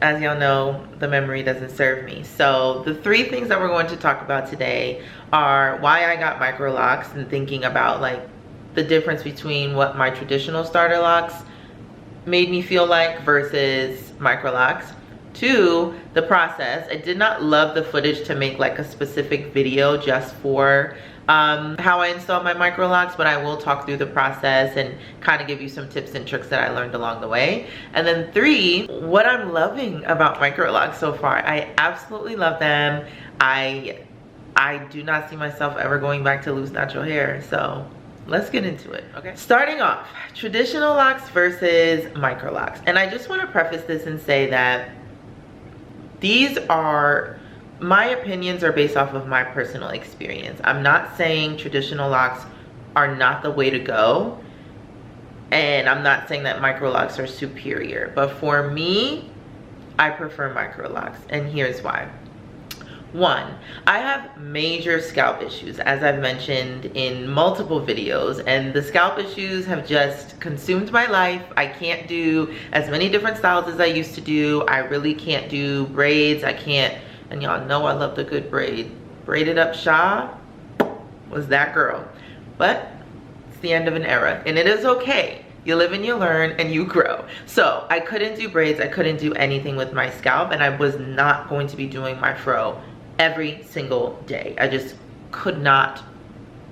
as y'all know, the memory doesn't serve me. So the three things that we're going to talk about today are why I got microlocs and thinking about like the difference between what my traditional starter locks made me feel like versus microlocs. Two, the process. I did not love the footage to make like a specific video just for how I installed my microlocs, but I will talk through the process and kind of give you some tips and tricks that I learned along the way. And then three, what I'm loving about microlocs so far. I absolutely love them. I do not see myself ever going back to loose natural hair, so let's get into it. Okay, starting off, traditional locks versus microlocs. And I just want to preface this and say that these are, my opinions are based off of my personal experience. I'm not saying traditional locks are not the way to go, and I'm not saying that microlocs are superior, but for me, I prefer microlocs, and here's why. One, I have major scalp issues, as I've mentioned in multiple videos, and the scalp issues have just consumed my life. I can't do as many different styles as I used to do. I really can't do braids. I can't, and y'all know I love the good braid. Braided up Sha was that girl. But it's the end of an era, and it is okay. You live and you learn and you grow. So I couldn't do braids. I couldn't do anything with my scalp, and I was not going to be doing my fro every single day. I just could not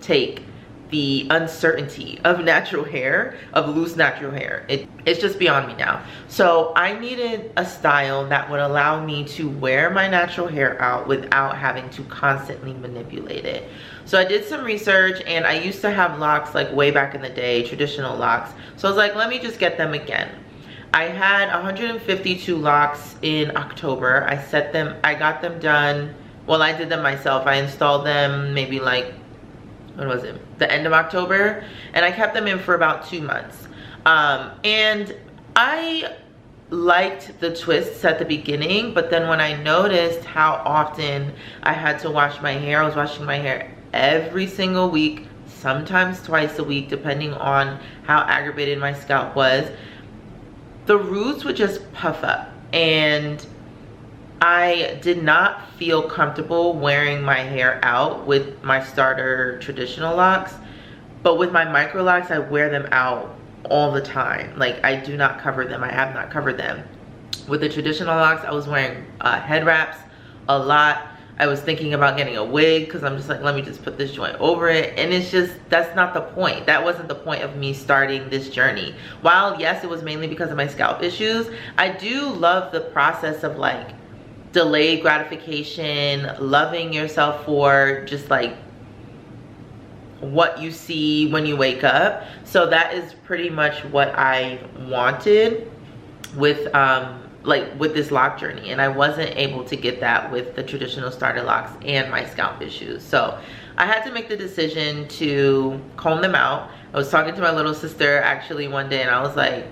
take the uncertainty of natural hair, of loose natural hair. It's just beyond me now. So I needed a style that would allow me to wear my natural hair out without having to constantly manipulate it. So I did some research, and I used to have locks like way back in the day, traditional locks. So I was like, let me just get them again. I had 152 locks in October. I got them done. Well, I did them myself. I installed them maybe like, when was it? The end of October. And I kept them in for about 2 months. And I liked the twists at the beginning, but then when I noticed how often I had to wash my hair, I was washing my hair every single week, sometimes twice a week, depending on how aggravated my scalp was. The roots would just puff up, and I did not feel comfortable wearing my hair out with my starter traditional locks, but with my microlocs, I wear them out all the time. Like, I do not cover them. I have not covered them. With the traditional locks, I was wearing head wraps a lot. I was thinking about getting a wig because I'm just like, let me just put this joint over it. And it's just, that's not the point. That wasn't the point of me starting this journey. While yes, it was mainly because of my scalp issues, I do love the process of like delayed gratification, loving yourself for just like what you see when you wake up. So that is pretty much what I wanted with with this lock journey, and I wasn't able to get that with the traditional starter locks and my scalp issues. So I had to make the decision to comb them out. I was talking to my little sister actually one day, and I was like,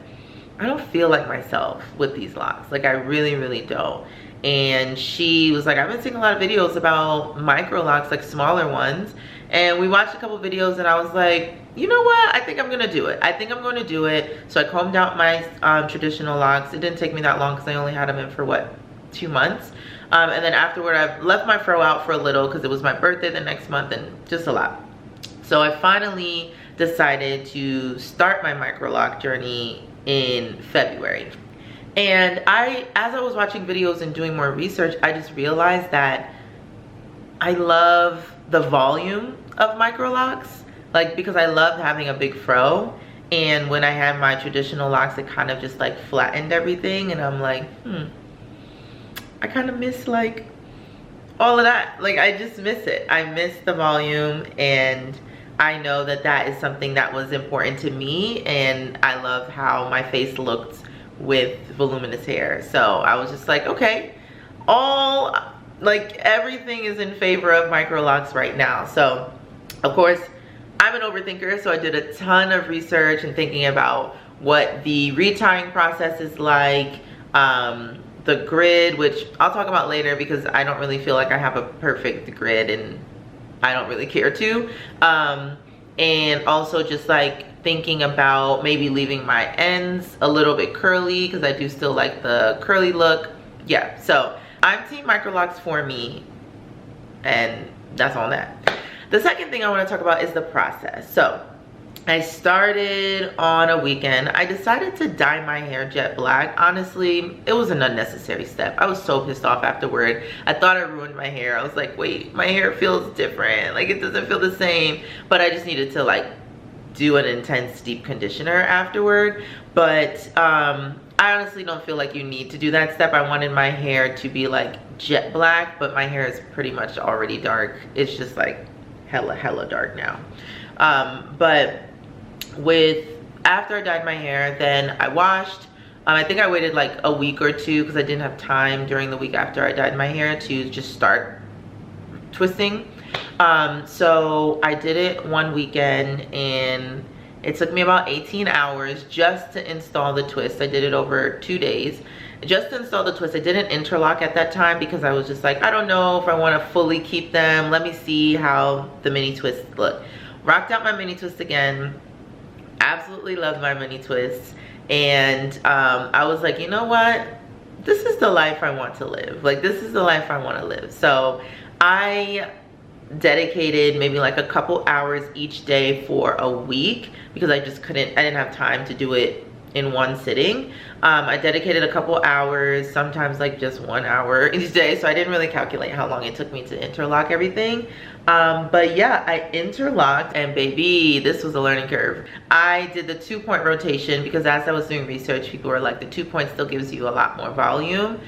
I don't feel like myself with these locks. Like, I really, really don't. And she was like, I've been seeing a lot of videos about microlocs, like smaller ones. And we watched a couple videos, and I was like, you know what? I think I'm gonna do it. I think I'm gonna do it. So I combed out my traditional locks. It didn't take me that long because I only had them in for what, 2 months. And then afterward, I left my fro out for a little because it was my birthday the next month and just a lot. So I finally decided to start my microloc journey in February. And as I was watching videos and doing more research, I just realized that I love the volume of microlocs, like, because I loved having a big fro. And when I had my traditional locks, it kind of just like flattened everything, and I'm like, I kind of miss like all of that. Like, I just miss it. I miss the volume, and I know that that is something that was important to me, and I love how my face looked with voluminous hair. So I was just like, okay, everything is in favor of microlocs right now. So of course, I'm an overthinker, so I did a ton of research and thinking about what the retying process is like, the grid, which I'll talk about later because I don't really feel like I have a perfect grid, and I don't really care to. and also just like thinking about maybe leaving my ends a little bit curly because I do still like the curly look. Yeah, so I'm team microlocs for me, and that's on that. The second thing I want to talk about is the process. So I started on a weekend. I decided to dye my hair jet black. Honestly, it was an unnecessary step. I was so pissed off afterward. I thought I ruined my hair. I was like, wait, my hair feels different. Like, it doesn't feel the same. But I just needed to like do an intense deep conditioner afterward. But I honestly don't feel like you need to do that step. I wanted my hair to be like jet black, but my hair is pretty much already dark. It's just like hella dark now. But after I dyed my hair, then I washed. I think I waited like a week or two because I didn't have time during the week after I dyed my hair to just start twisting. So I did it one weekend, and it took me about 18 hours just to install the twist. I did it over 2 days just to install the twist. I didn't interlock at that time because I was just like, I don't know if I want to fully keep them. Let me see how the mini twists look. Rocked out my mini twist again. Absolutely loved my mini twists. And I was like, you know what? This is the life I want to live. Like, this is the life I want to live. So I dedicated maybe like a couple hours each day for a week because I didn't have time to do it in one sitting. I dedicated a couple hours, sometimes like just 1 hour each day. So I didn't really calculate how long it took me to interlock everything. But yeah, I interlocked, and baby, this was a learning curve. I did the 2-point rotation because as I was doing research, people were like, the 2 point still gives you a lot more volume.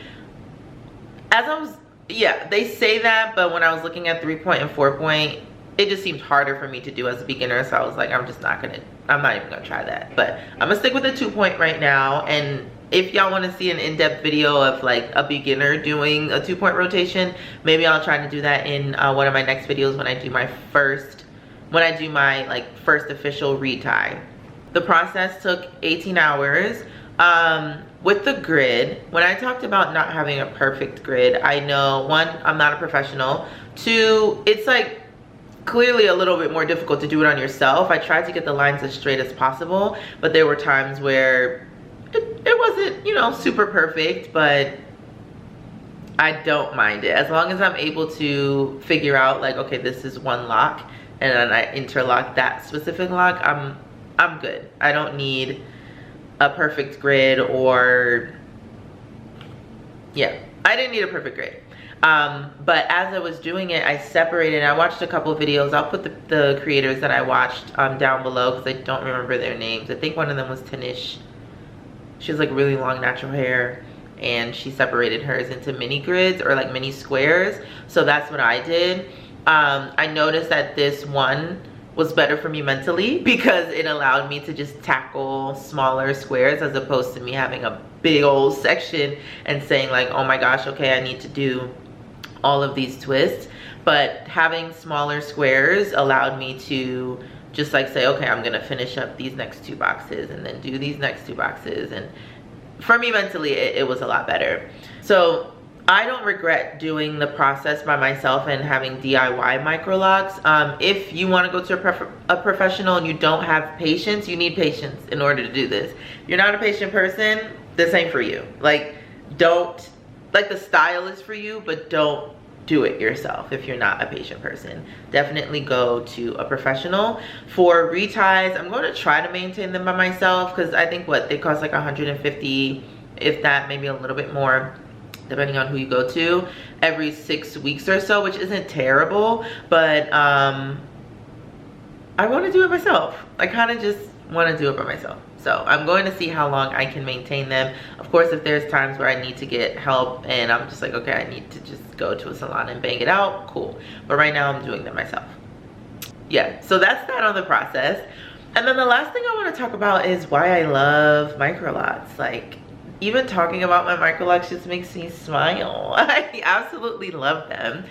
Yeah, they say that, but when I was looking at 3-point and 4-point, it just seemed harder for me to do as a beginner. So I was like, I'm not even gonna try that. But I'm gonna stick with the 2-point right now. And if y'all want to see an in-depth video of like a beginner doing a 2-point rotation, maybe I'll try to do that in one of my next videos when I do my first official retie. The process took 18 hours. With the grid, when I talked about not having a perfect grid, I know, one, I'm not a professional. Two, it's like clearly a little bit more difficult to do it on yourself. I tried to get the lines as straight as possible, but there were times where it wasn't, you know, super perfect, but I don't mind it. As long as I'm able to figure out like, okay, this is one lock, and then I interlock that specific lock, I'm good. I don't need a perfect grid, or yeah, I didn't need a perfect grid. But as I was doing it, I separated. I watched a couple of videos. I'll put the creators that I watched down below because I don't remember their names. I think one of them was Tanish. She has like really long natural hair, and she separated hers into mini grids or like mini squares. So that's what I did. I noticed that this one was better for me mentally because it allowed me to just tackle smaller squares as opposed to me having a big old section and saying like, oh my gosh, okay, I need to do all of these twists. But having smaller squares allowed me to just like say, okay, I'm gonna finish up these next 2 boxes and then do these next 2 boxes. And for me mentally, it was a lot better. So I don't regret doing the process by myself and having DIY microlocs. If you want to go to a professional and you don't have patience, you need patience in order to do this. If you're not a patient person, this ain't for you. Like, don't, like, the style is for you, but don't do it yourself if you're not a patient person. Definitely go to a professional. For reties, I'm going to try to maintain them by myself because I think they cost like 150, if that, maybe a little bit more, depending on who you go to, every 6 weeks or so, which isn't terrible, but I want to do it myself. I kind of just want to do it by myself. So I'm going to see how long I can maintain them. Of course, if there's times where I need to get help and I'm just like, okay, I need to just go to a salon and bang it out, cool. But right now I'm doing them myself. Yeah, so that's that on the process. And then the last thing I want to talk about is why I love microlocs. Like, even talking about my microlocs just makes me smile. I absolutely love them.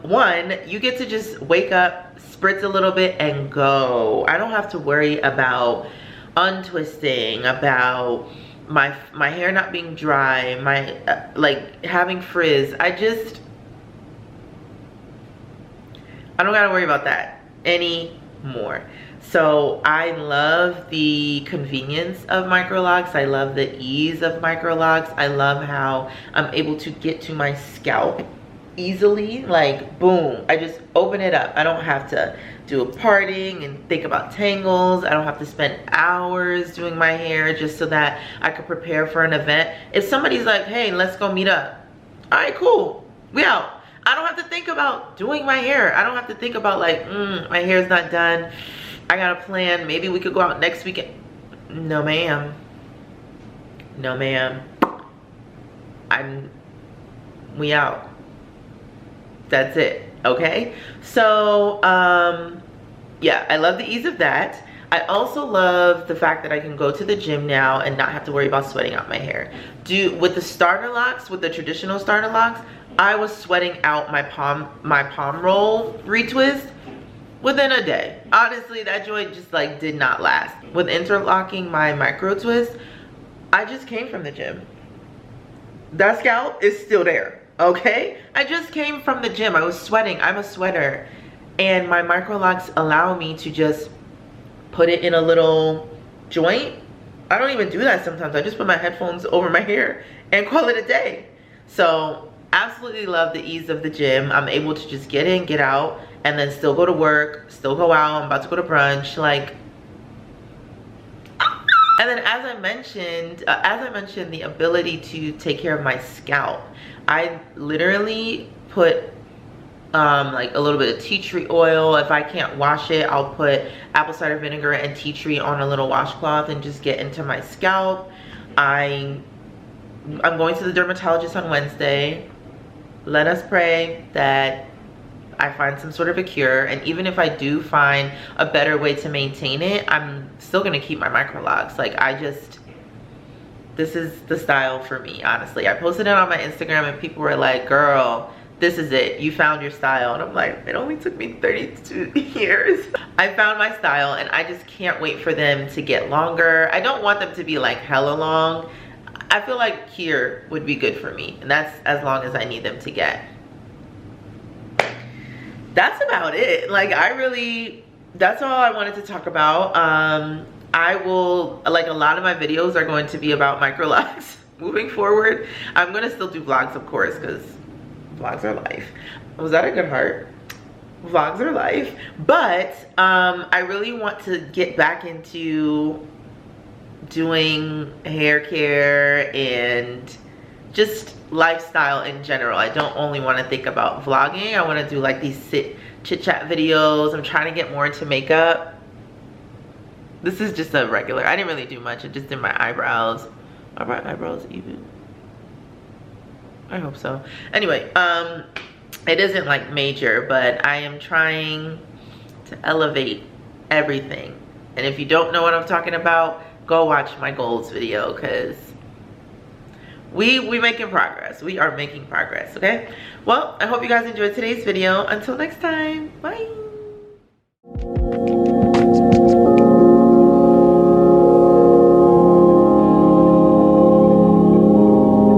One, you get to just wake up, spritz a little bit, and go. I don't have to worry about untwisting, about my hair not being dry, my like having frizz. I don't gotta worry about that more. So I love the convenience of microlocs. I love the ease of microlocs. I love how I'm able to get to my scalp easily. Like, boom, I just open it up. I don't have to do a parting and think about tangles. I don't have to spend hours doing my hair just so that I could prepare for an event. If somebody's like, hey, let's go meet up, all right, cool, we out. I don't have to think about doing my hair. I don't have to think about like, my hair's not done, I got a plan, maybe we could go out next weekend. No ma'am, no ma'am, we out. That's it, okay? So, yeah, I love the ease of that. I also love the fact that I can go to the gym now and not have to worry about sweating out my hair. With the starter locks, with the traditional starter locks, I was sweating out my palm roll retwist within a day. Honestly, that joint just like did not last. With interlocking my micro twist, I just came from the gym. That scalp is still there, okay? I just came from the gym. I was sweating. I'm a sweater. And my microlocs allow me to just put it in a little joint. I don't even do that sometimes. I just put my headphones over my hair and call it a day. So absolutely love the ease of the gym. I'm able to just get in, get out, and then still go to work, still go out. I'm about to go to brunch, like. And then as I mentioned, the ability to take care of my scalp. I literally put like a little bit of tea tree oil. If I can't wash it, I'll put apple cider vinegar and tea tree on a little washcloth and just get into my scalp. I'm going to the dermatologist on Wednesday. Let us pray that I find some sort of a cure, and even if I do find a better way to maintain it, I'm still gonna keep my microlocs. Like, this is the style for me, honestly. I posted it on my Instagram and people were like, girl, this is it, you found your style. And I'm like, it only took me 32 years. I found my style and I just can't wait for them to get longer. I don't want them to be like hella long. I feel like here would be good for me, and that's as long as I need them to get. That's about it. Like, that's all I wanted to talk about. I will, like, a lot of my videos are going to be about microlocs moving forward. I'm gonna still do vlogs, of course, because vlogs are life. Was that a good heart? Vlogs are life. But I really want to get back into doing hair care and just lifestyle in general. I don't only want to think about vlogging. I want to do like these chit chat videos. I'm trying to get more into makeup. This is just a regular, I didn't really do much. I just did my eyebrows. Are my eyebrows even? I hope so. Anyway, it isn't like major, but I am trying to elevate everything. And if you don't know what I'm talking about, go watch my goals video, because we making progress. We are making progress, okay? Well, I hope you guys enjoyed today's video. Until next time, bye.